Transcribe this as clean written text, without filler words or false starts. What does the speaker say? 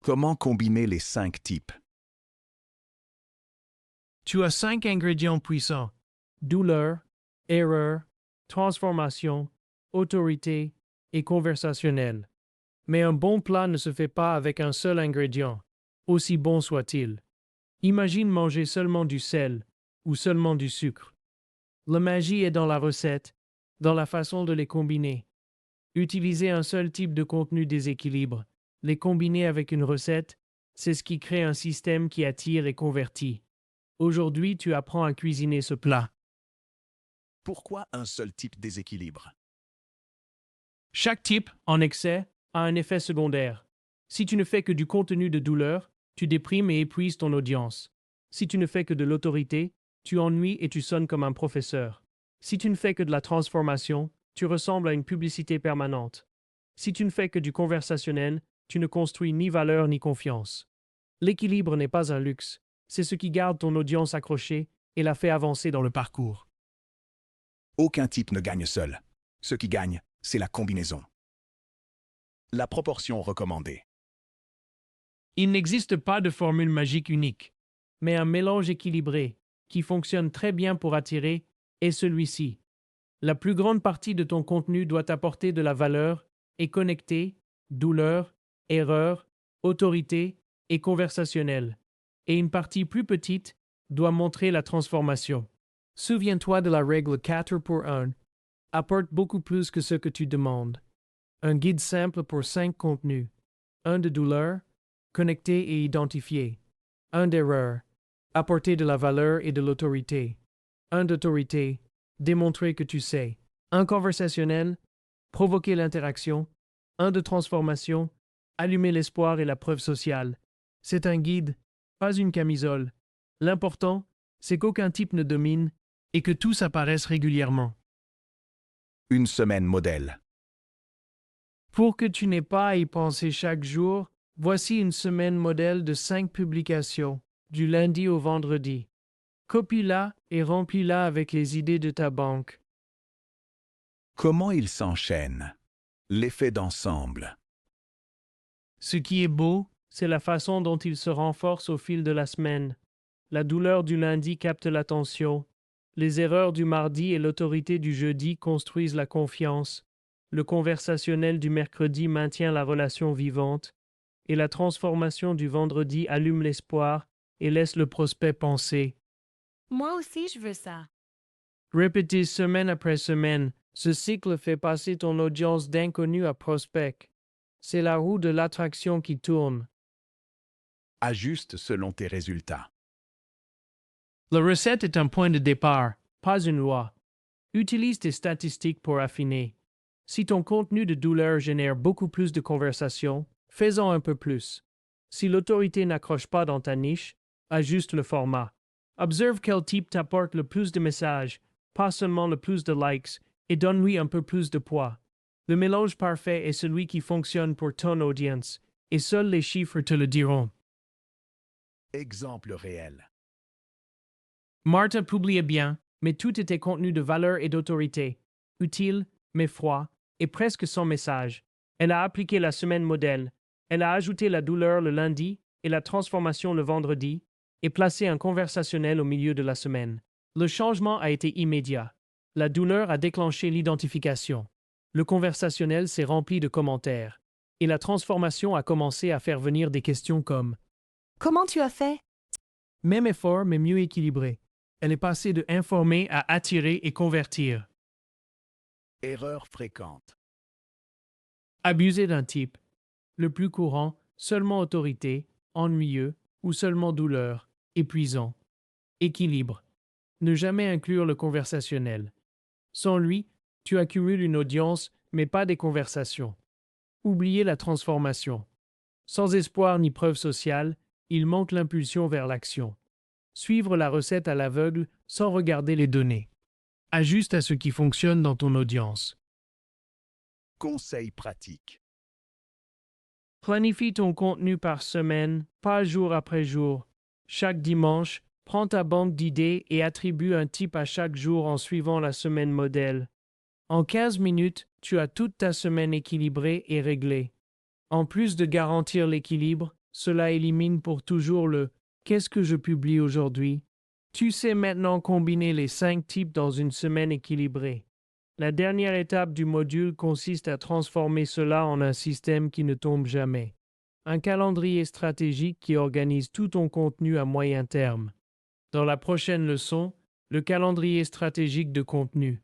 Comment combiner les 5 types? Tu as 5 ingrédients puissants: douleur, erreur, transformation, autorité et conversationnel. Mais un bon plat ne se fait pas avec un seul ingrédient, aussi bon soit-il. Imagine manger seulement du sel ou seulement du sucre. La magie est dans la recette, dans la façon de les combiner. Utiliser un seul type de contenu déséquilibre, les combiner avec une recette, c'est ce qui crée un système qui attire et convertit. Aujourd'hui, tu apprends à cuisiner ce plat. Pourquoi un seul type déséquilibre? Chaque type, en excès, a un effet secondaire. Si tu ne fais que du contenu de douleur, tu déprimes et épuises ton audience. Si tu ne fais que de l'autorité, tu ennuies et tu sonnes comme un professeur. Si tu ne fais que de la transformation, tu ressembles à une publicité permanente. Si tu ne fais que du conversationnel, tu ne construis ni valeur ni confiance. L'équilibre n'est pas un luxe, c'est ce qui garde ton audience accrochée et la fait avancer dans le parcours. Aucun type ne gagne seul. Ce qui gagne, c'est la combinaison. La proportion recommandée. Il n'existe pas de formule magique unique, mais un mélange équilibré, qui fonctionne très bien pour attirer, est celui-ci. La plus grande partie de ton contenu doit apporter de la valeur et connecter douleur, erreur, autorité et conversationnel. Et une partie plus petite doit montrer la transformation. Souviens-toi de la règle 4 pour 1. Apporte beaucoup plus que ce que tu demandes. Un guide simple pour 5 contenus. Un de douleur, connecter et identifier. Un d'erreur, apporter de la valeur et de l'autorité. Un d'autorité, démontrer que tu sais. Un conversationnel, provoquer l'interaction. Un de transformation, allumer l'espoir et la preuve sociale. C'est un guide, pas une camisole. L'important, c'est qu'aucun type ne domine et que tous apparaissent régulièrement. Une semaine modèle. Pour que tu n'aies pas à y penser chaque jour, voici une semaine modèle de 5 publications, du lundi au vendredi. Copie-la et remplis-la avec les idées de ta banque. Comment ils s'enchaînent? L'effet d'ensemble. Ce qui est beau, c'est la façon dont ils se renforcent au fil de la semaine. La douleur du lundi capte l'attention. Les erreurs du mardi et l'autorité du jeudi construisent la confiance. Le conversationnel du mercredi maintient la relation vivante. Et la transformation du vendredi allume l'espoir et laisse le prospect penser. Moi aussi, je veux ça. Répétez semaine après semaine, ce cycle fait passer ton audience d'inconnu à prospect. C'est la roue de l'attraction qui tourne. Ajuste selon tes résultats. La recette est un point de départ, pas une loi. Utilise tes statistiques pour affiner. Si ton contenu de douleur génère beaucoup plus de conversations, fais-en un peu plus. Si l'autorité n'accroche pas dans ta niche, ajuste le format. Observe quel type t'apporte le plus de messages, pas seulement le plus de likes, et donne-lui un peu plus de poids. Le mélange parfait est celui qui fonctionne pour ton audience, et seuls les chiffres te le diront. Exemple réel. Martha publiait bien, mais tout était contenu de valeur et d'autorité, utile, mais froid, et presque sans message. Elle a appliqué la semaine modèle, elle a ajouté la douleur le lundi et la transformation le vendredi, et placé un conversationnel au milieu de la semaine. Le changement a été immédiat. La douleur a déclenché l'identification. Le conversationnel s'est rempli de commentaires, et la transformation a commencé à faire venir des questions comme « Comment tu as fait? » Même effort, mais mieux équilibré. Elle est passée de informer à attirer et convertir. Erreur fréquente. Abuser d'un type. Le plus courant, seulement autorité, ennuyeux ou seulement douleur, épuisant. Équilibre. Ne jamais inclure le conversationnel. Sans lui, tu accumules une audience, mais pas des conversations. Oublier la transformation. Sans espoir ni preuve sociale, il manque l'impulsion vers l'action. Suivre la recette à l'aveugle sans regarder les données. Ajuste à ce qui fonctionne dans ton audience. Conseils pratiques. Planifie ton contenu par semaine, pas jour après jour. Chaque dimanche, prends ta banque d'idées et attribue un type à chaque jour en suivant la semaine modèle. En 15 minutes, tu as toute ta semaine équilibrée et réglée. En plus de garantir l'équilibre, Cela élimine pour toujours le « qu'est-ce que je publie aujourd'hui ?» Tu sais maintenant combiner les 5 types dans une semaine équilibrée. La dernière étape du module consiste à transformer cela en un système qui ne tombe jamais. Un calendrier stratégique qui organise tout ton contenu à moyen terme. Dans la prochaine leçon, le calendrier stratégique de contenu.